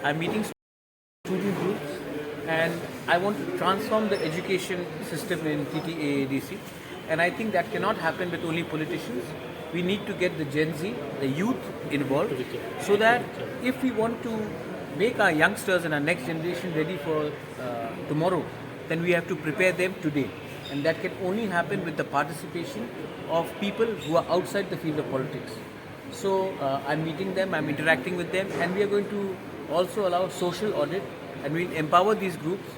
I'm meeting student groups, and I want to transform the education system in TTA ADC. And I think that cannot happen with only politicians. We need to get the Gen Z, the youth involved, so that if we want to make our youngsters and our next generation ready for tomorrow, then we have to prepare them today. And that can only happen with the participation of people who are outside the field of politics. So I'm meeting them, I'm interacting with them, and we are going to also allow social audit, and we'll empower these groups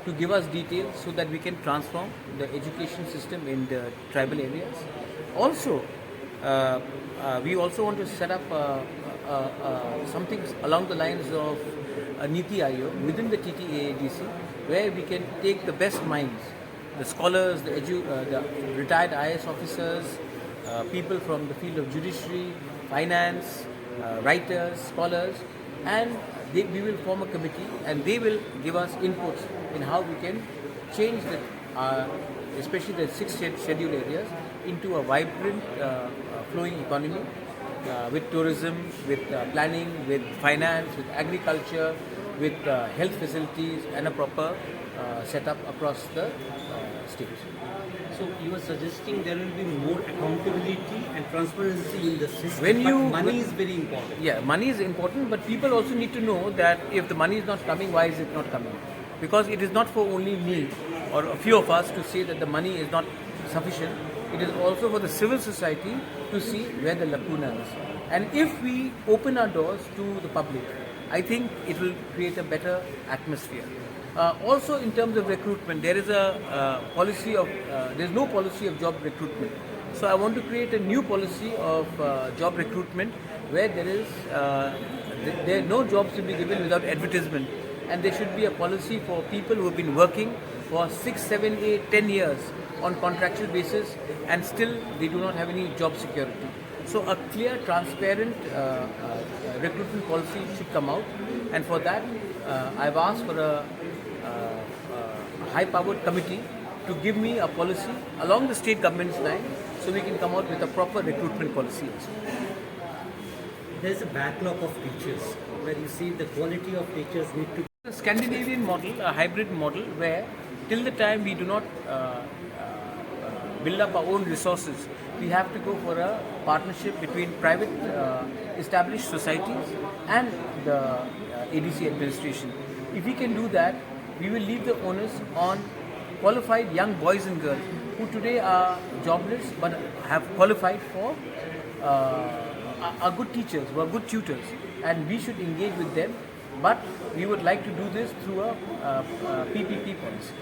to give us details so that we can transform the education system in the tribal areas. Also, we also want to set up something along the lines of a Niti Aayog within the TTA ADC, where we can take the best minds, the scholars, the retired IAS officers, people from the field of judiciary, finance, writers, scholars, and we will form a committee, and they will give us inputs in how we can change especially the 6 scheduled areas into a vibrant, flowing economy with tourism, with planning, with finance, with agriculture, with health facilities, and a proper setup across the state. So you are suggesting there will be more accountability and transparency in the system. Money is very important. Yeah, money is important, but people also need to know that if the money is not coming, why is it not coming? Because it is not for only me or a few of us to say that the money is not sufficient. It is also for the civil society to see where the lacuna is. And if we open our doors to the public, I think it will create a better atmosphere. Also, in terms of recruitment, there is a policy of there is no policy of job recruitment. So I want to create a new policy of job recruitment where there are no jobs to be given without advertisement, and there should be a policy for people who have been working for 6, 7, 8, 10 years on contractual basis, and still they do not have any job security. So a clear, transparent recruitment policy should come out, and for that I've asked for a high-powered committee to give me a policy along the state government's line, so we can come out with a proper recruitment policy. There is a backlog of teachers where you see the quality of teachers need to. The Scandinavian model, a hybrid model, where till the time we do not build up our own resources, we have to go for a partnership between private established societies and the ADC administration. If we can do that, we will leave the onus on qualified young boys and girls who today are jobless but have qualified for are good teachers, who are good tutors, and we should engage with them. But we would like to do this through a PPP policy.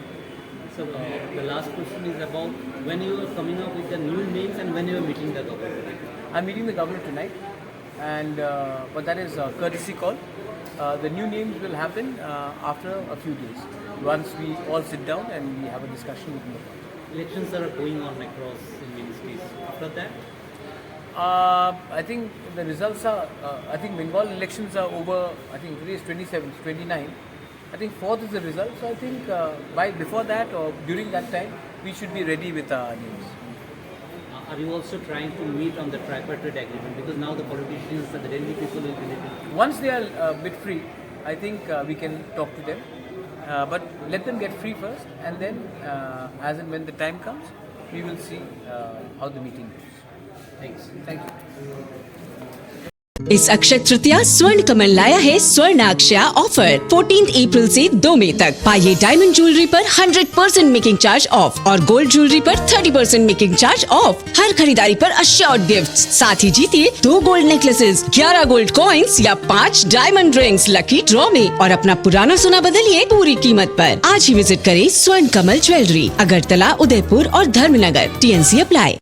So the last question is about when you are coming up with the new names and when you are meeting the governor. I'm meeting the governor tonight, and but that is a courtesy call. The new names will happen after a few days, once we all sit down and we have a discussion with them. Elections are going on across in many states. After that? I think the results are, I think Bengal elections are over. I think today is 27th, 29th. I think 4th is the result. So I think before that or during that time, we should be ready with our names. Are you also trying to meet on the tripartite agreement? Because now the politicians and the Delhi people will be little. Once they are a bit free, I think we can talk to them. But let them get free first, and then as and when the time comes, we will see how the meeting goes. Thanks. Thank you. इस अक्षय तृतीया स्वर्ण कमल लाया है स्वर्णाक्षया offer 14 अप्रैल से 2 मई तक। पाइए diamond jewellery पर 100% making charge of और gold jewellery पर 30% मेकिंग चार्ज ऑफ। हर खरीदारी पर अश्योर्ड गिफ्ट्स, साथ ही जीतिए 2 गोल्ड नेकलेसेस, 11 गोल्ड कॉइन्स या 5 डायमंड रिंग्स लकी ड्रॉ में, और अपना पुराना सोना बदलिए पूरी कीमत पर। आज ही विजिट करें स्वर्ण कमल ज्वेलरी, अगरतला, उदयपुर और धर्मनगर। TNC apply.